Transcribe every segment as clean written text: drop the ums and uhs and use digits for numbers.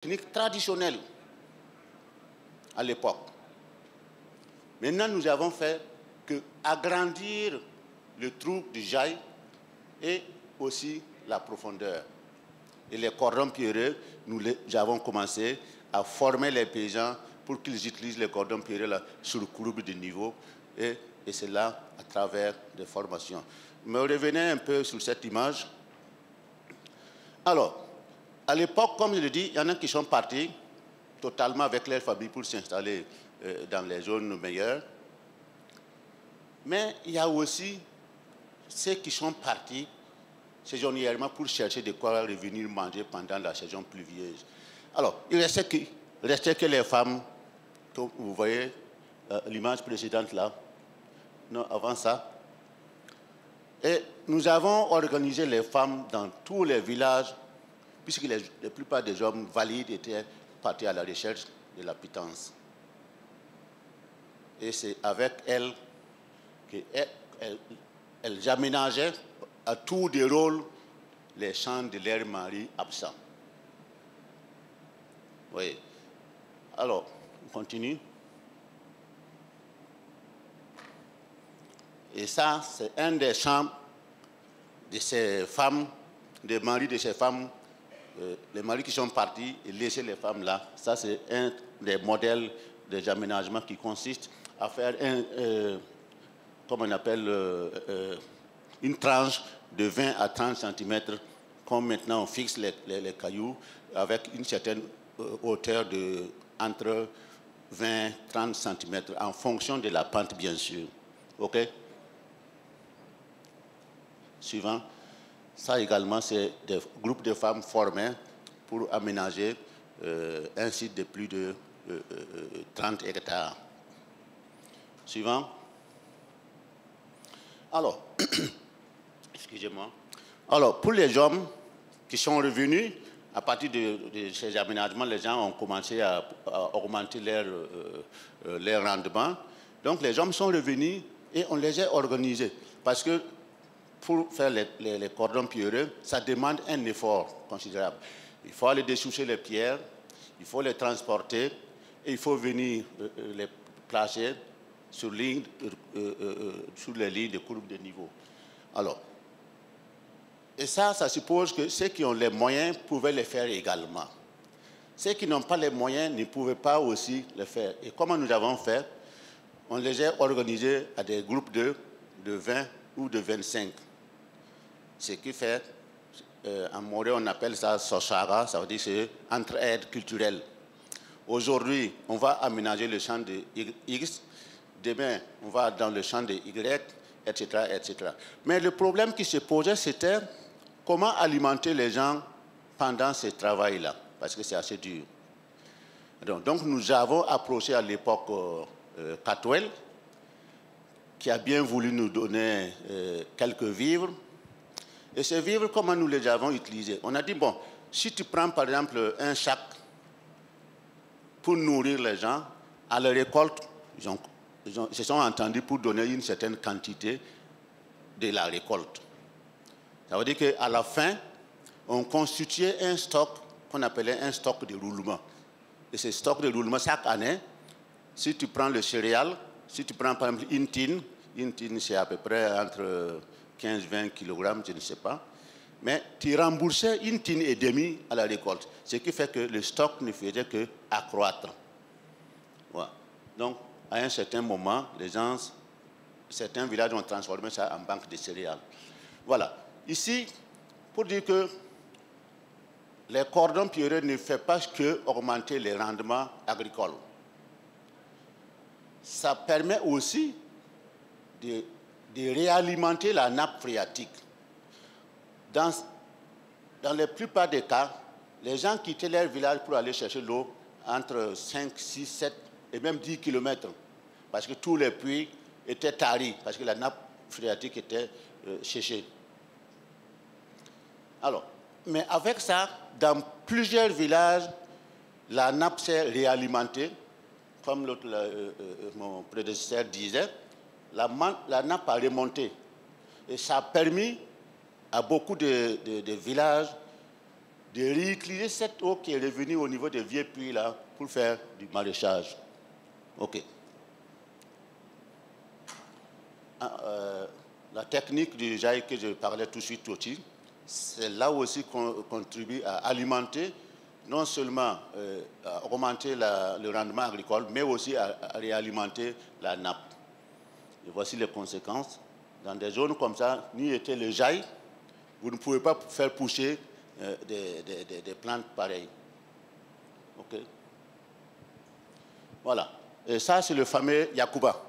technique traditionnelle à l'époque. Maintenant, nous avons fait que agrandir le trou du jail et aussi la profondeur. Et les cordons pierreux, nous avons commencé à former les paysans pour qu'ils utilisent les cordons pierreux là, sur le courbe de niveau et c'est là à travers des formations. Mais revenez un peu sur cette image. Alors, à l'époque, comme je le dis, il y en a qui sont partis totalement avec leur famille pour s'installer dans les zones meilleures. Mais il y a aussi ceux qui sont partis saisonnièrement pour chercher de quoi revenir manger pendant la saison pluvieuse. Alors, il restait que les femmes, comme vous voyez l'image précédente là, non, avant ça. Et nous avons organisé les femmes dans tous les villages, puisque la plupart des hommes valides étaient partis à la recherche de la pitance. Et c'est avec elles qu'elles aménageaient à tour de rôle les champs de leurs maris absents. Oui. Alors, on continue. Et ça, c'est un des champs de ces femmes, des maris de ces femmes, les maris qui sont partis et laissé les femmes là. Ça, c'est un des modèles des aménagements qui consiste à faire comme on appelle, une tranche de 20 à 30 cm, comme maintenant on fixe les cailloux avec une certaine hauteur de entre 20 et 30 cm, en fonction de la pente, bien sûr. OK? Suivant. Ça également, c'est des groupes de femmes formés pour aménager un site de plus de 30 hectares. Suivant. Alors, excusez-moi. Alors, pour les hommes qui sont revenus, à partir de ces aménagements, les gens ont commencé à augmenter leur rendement. Donc, les hommes sont revenus et on les a organisés. Parce que pour faire les cordons pierreux, ça demande un effort considérable. Il faut aller dessoucher les pierres, il faut les transporter et il faut venir les placer sur les lignes de courbe de niveau. Alors, et ça suppose que ceux qui ont les moyens pouvaient les faire également. Ceux qui n'ont pas les moyens ne pouvaient pas aussi le faire. Et comment nous avons fait? On les a organisés à des groupes de 20 ou de 25. Ce qui fait, en Morée, on appelle ça Soshara, ça veut dire c'est entraide culturelle. Aujourd'hui, on va aménager le champ de X, demain, on va dans le champ de Y, etc., etc. Mais le problème qui se posait, c'était comment alimenter les gens pendant ce travail-là, parce que c'est assez dur. Donc, nous avons approché à l'époque Catouel, qui a bien voulu nous donner quelques vivres. Et ces vivres, comment nous les avons utilisés? On a dit, bon, si tu prends par exemple un sac pour nourrir les gens, à la récolte, ils se sont entendus pour donner une certaine quantité de la récolte. Ça veut dire qu'à la fin, on constituait un stock qu'on appelait un stock de roulement. Et ce stock de roulement, chaque année, si tu prends le céréal, si tu prends par exemple une tine c'est à peu près entre 15-20 kg, je ne sais pas, mais tu remboursais une tine et demie à la récolte, ce qui fait que le stock ne faisait qu'accroître. Voilà. Donc, à un certain moment, certains villages ont transformé ça en banque de céréales. Voilà. Ici, pour dire que les cordons pierreux ne font pas que augmenter les rendements agricoles. Ça permet aussi de réalimenter la nappe phréatique. Dans la plupart des cas, les gens quittaient leur village pour aller chercher l'eau entre 5, 6, 7 et même 10 km, parce que tous les puits étaient taris, parce que la nappe phréatique était séchée. Alors, mais avec ça, dans plusieurs villages, la nappe s'est réalimentée, comme mon prédécesseur disait, la nappe a remonté. Et ça a permis à beaucoup de villages de réutiliser cette eau qui est revenue au niveau des vieux puits là pour faire du maraîchage. OK. La technique du jail que je parlais tout de suite aussi, c'est là aussi qu'on contribue à alimenter, non seulement à augmenter le rendement agricole, mais aussi à réalimenter la nappe. Et voici les conséquences. Dans des zones comme ça, ni était le jail, vous ne pouvez pas faire pousser des plantes pareilles. OK. Voilà. Et ça, c'est le fameux Yacouba,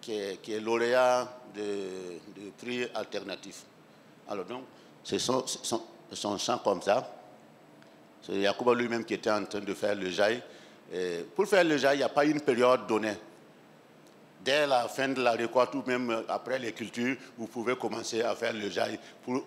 qui est lauréat de prix alternatif. Alors donc, c'est son champ comme ça. C'est Yacouba lui-même qui était en train de faire le jail. Pour faire le jail, il n'y a pas une période donnée. Dès la fin de la récolte ou même après les cultures, vous pouvez commencer à faire le jail pour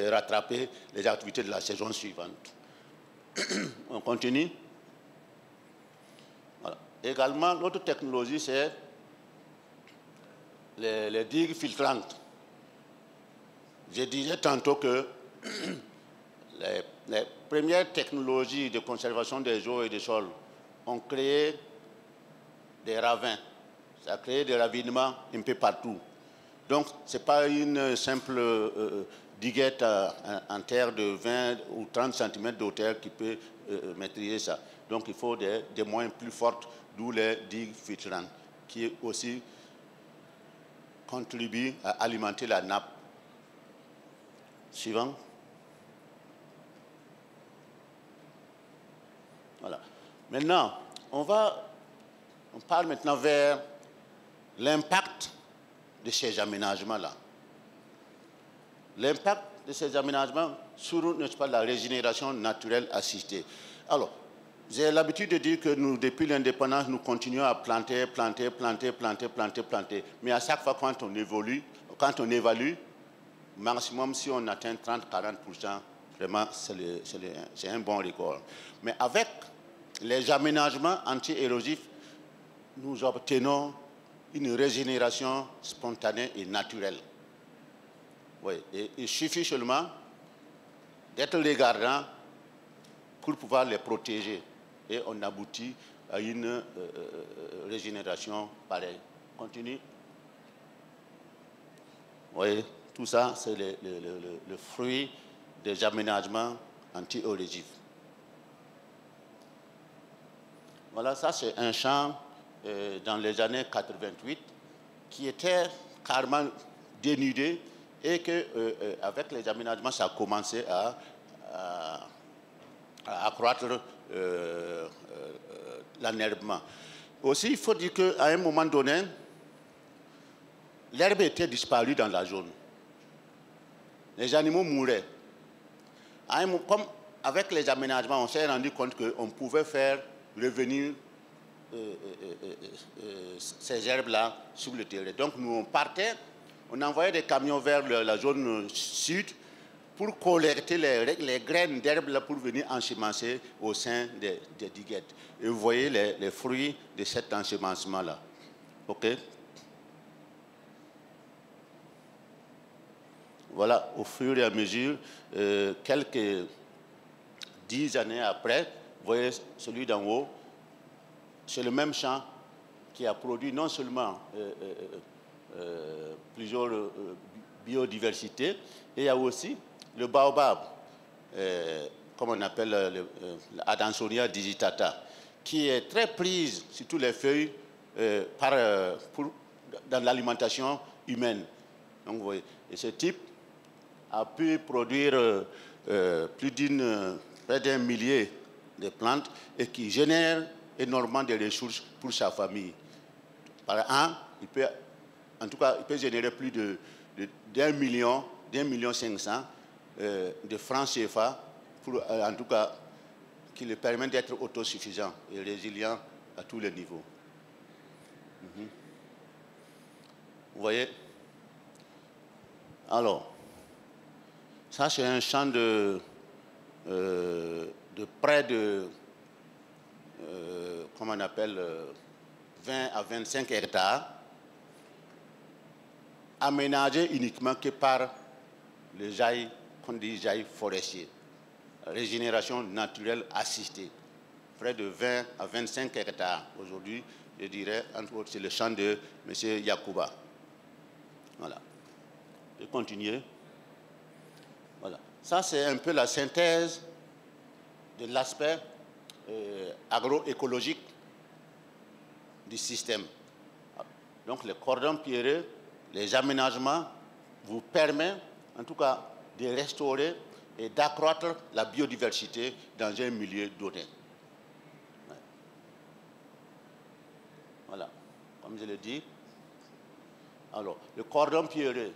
rattraper les activités de la saison suivante. On continue. Voilà. Également, l'autre technologie, c'est les digues filtrantes. Je disais tantôt que les premières technologies de conservation des eaux et des sols ont créé des ravins. Ça a créé des ravinements un peu partout. Donc, ce n'est pas une simple diguette en terre de 20 ou 30 cm de hauteur qui peut maîtriser ça. Donc, il faut des moyens plus forts, d'où les digues filtrantes, qui aussi contribuent à alimenter la nappe. Suivant. Voilà. Maintenant, on parle maintenant vers l'impact de ces aménagements-là. L'impact de ces aménagements sur, n'est-ce pas, la régénération naturelle assistée. Alors, j'ai l'habitude de dire que nous, depuis l'indépendance, nous continuons à planter. Mais à chaque fois, quand on évalue, maximum, si on atteint 30-40%, vraiment, c'est un bon record. Mais avec les aménagements anti-érosifs, nous obtenons une régénération spontanée et naturelle. Oui, et il suffit seulement d'être regardant pour pouvoir les protéger. Et on aboutit à une régénération pareille. Continue. Oui, tout ça, c'est le fruit des aménagements anti-érosifs. Voilà, ça c'est un champ dans les années 88 qui était carrément dénudé et qu'avec les aménagements, ça a commencé à accroître l'enherbement. Aussi, il faut dire qu'à un moment donné, l'herbe était disparue dans la zone. Les animaux mouraient. Comme avec les aménagements, on s'est rendu compte qu'on pouvait faire revenir ces herbes-là sur le terrain. Donc nous, on envoyait des camions vers la zone sud pour collecter les graines d'herbes pour venir ensemencer au sein des diguettes. Et vous voyez les fruits de cet ensemencement-là. OK? Voilà, au fur et à mesure, quelques 10 années après, vous voyez celui d'en haut, c'est le même champ qui a produit non seulement plusieurs biodiversités, et il y a aussi le baobab, comme on appelle l'Adansonia digitata, qui est très prise, surtout les feuilles, dans l'alimentation humaine. Donc, vous voyez, et ce type a pu produire près d'un millier de plantes et qui génère énormément de ressources pour sa famille. Par an, il peut générer plus d'1 million, d'1,5 million de francs CFA, en tout cas, qui lui permet d'être autosuffisant et résilient à tous les niveaux. Vous voyez? Alors, ça c'est un champ de près de, comment on appelle, 20 à 25 hectares, aménagé uniquement que par le jail, qu'on dit jail forestier. régénération naturelle assistée. Près de 20 à 25 hectares aujourd'hui, je dirais, entre autres, c'est le champ de M. Yacouba. Voilà. Je vais continuer. Voilà. Ça, c'est un peu la synthèse de l'aspect agroécologique du système. Donc, les cordons pierreux, les aménagements vous permettent, en tout cas, de restaurer et d'accroître la biodiversité dans un milieu donné. Voilà, comme je l'ai dit. Alors, le cordon pierreux,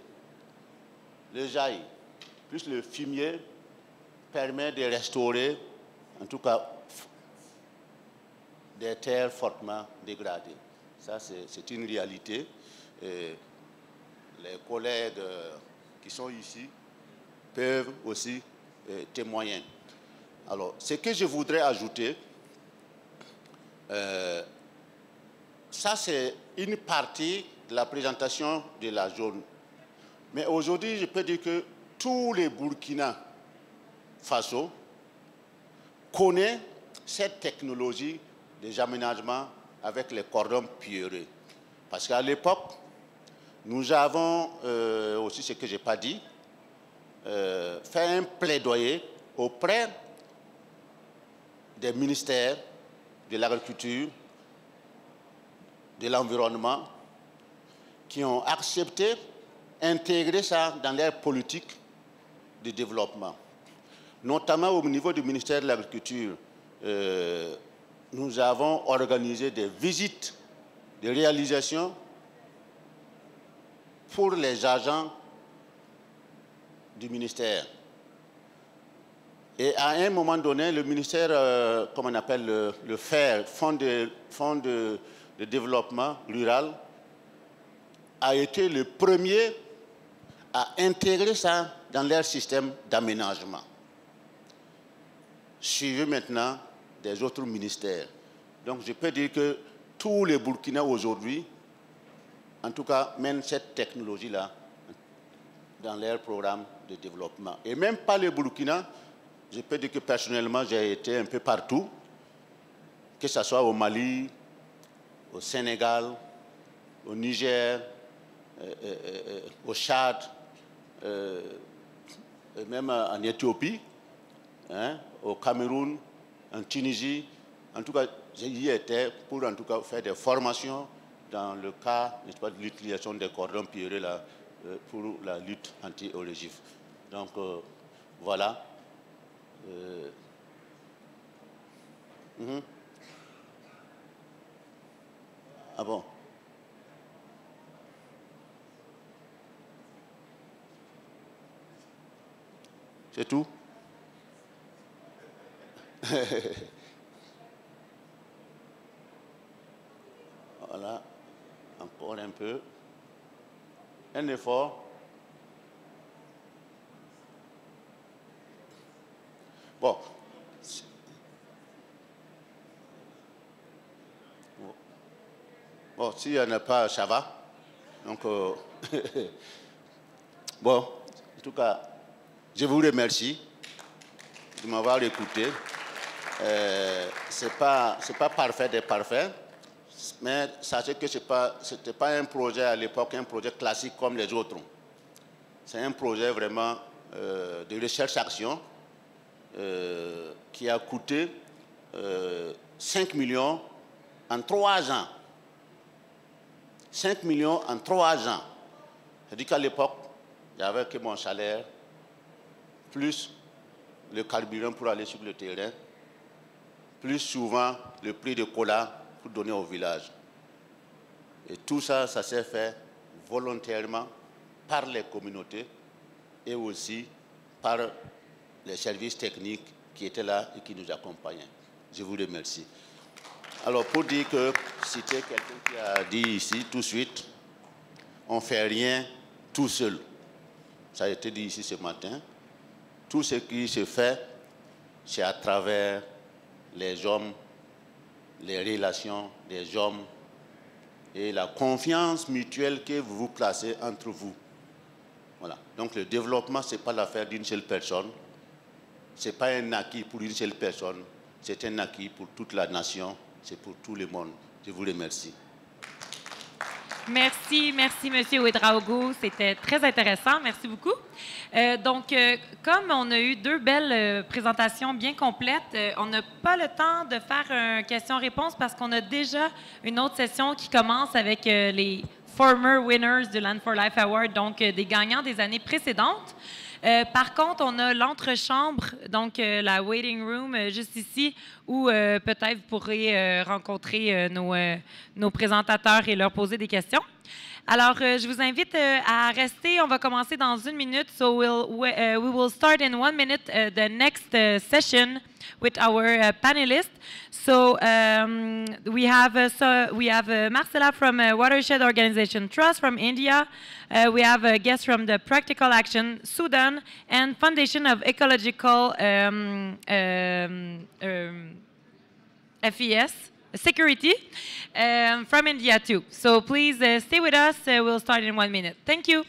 le jail, plus le fumier, permet de restaurer, en tout cas, des terres fortement dégradées. Ça, c'est une réalité. Et les collègues qui sont ici peuvent aussi témoigner. Alors, ce que je voudrais ajouter, ça, c'est une partie de la présentation de la zone. Mais aujourd'hui, je peux dire que tous les Burkina Faso connaissent cette technologie des aménagements avec les cordons pierreux. Parce qu'à l'époque, nous avons, aussi ce que je n'ai pas dit, fait un plaidoyer auprès des ministères de l'agriculture, de l'environnement, qui ont accepté d'intégrer ça dans leur politique de développement. Notamment au niveau du ministère de l'Agriculture, nous avons organisé des visites de réalisation pour les agents du ministère. Et à un moment donné, le ministère, comme on appelle le FAIR, Fonds de développement rural, a été le premier à intégrer ça dans leur système d'aménagement. Suivi maintenant des autres ministères. Donc je peux dire que tous les Burkinabés aujourd'hui, en tout cas, mènent cette technologie-là dans leur programme de développement. Et même pas les Burkina, je peux dire que personnellement, j'ai été un peu partout, que ce soit au Mali, au Sénégal, au Niger, au Tchad, et même en Éthiopie, hein, au Cameroun, en Tunisie. En tout cas, j'y étais pour en tout cas faire des formations dans le cas, n'est-ce pas, de l'utilisation des cordons pierreux là, pour la lutte anti-érosif. Donc voilà. Ah bon? C'est tout? Voilà, encore un peu. Un effort. Bon. Bon, s'il n'y en a pas, ça va. Donc, bon, en tout cas, je vous remercie de m'avoir écouté. Ce n'est pas parfait d'être parfait, mais sachez que ce n'était pas un projet à l'époque, un projet classique comme les autres. C'est un projet vraiment de recherche-action qui a coûté 5 millions en 3 ans. 5 millions en 3 ans. C'est-à-dire qu'à l'époque, j'avais que mon salaire, plus le carburant pour aller sur le terrain, plus souvent le prix de cola pour donner au village. Et tout ça, ça s'est fait volontairement par les communautés et aussi par les services techniques qui étaient là et qui nous accompagnaient. Je vous remercie. Alors, pour dire que, citer quelqu'un qui a dit ici tout de suite, on ne fait rien tout seul. Ça a été dit ici ce matin. Tout ce qui se fait, c'est à travers les hommes, les relations des hommes et la confiance mutuelle que vous vous placez entre vous. Voilà. Donc le développement, ce n'est pas l'affaire d'une seule personne. Ce n'est pas un acquis pour une seule personne, c'est un acquis pour toute la nation, c'est pour tout le monde. Je vous remercie. Merci, merci, M. Ouedraogo. C'était très intéressant. Merci beaucoup. Comme on a eu 2 belles présentations bien complètes, on n'a pas le temps de faire une question-réponse parce qu'on a déjà une autre session qui commence avec les former winners du Land for Life Award, donc des gagnants des années précédentes. Par contre, on a l'entrechambre, donc la waiting room juste ici, où peut-être vous pourrez rencontrer nos présentateurs et leur poser des questions. Alors, je vous invite à rester. On va commencer dans 1 minute. So we will start in 1 minute the next session with our panelists. So we have Marcela from Watershed Organization Trust from India. We have a guest from the Practical Action Sudan and Foundation of Ecological FES. Security from India too. So please stay with us. We'll start in 1 minute. Thank you.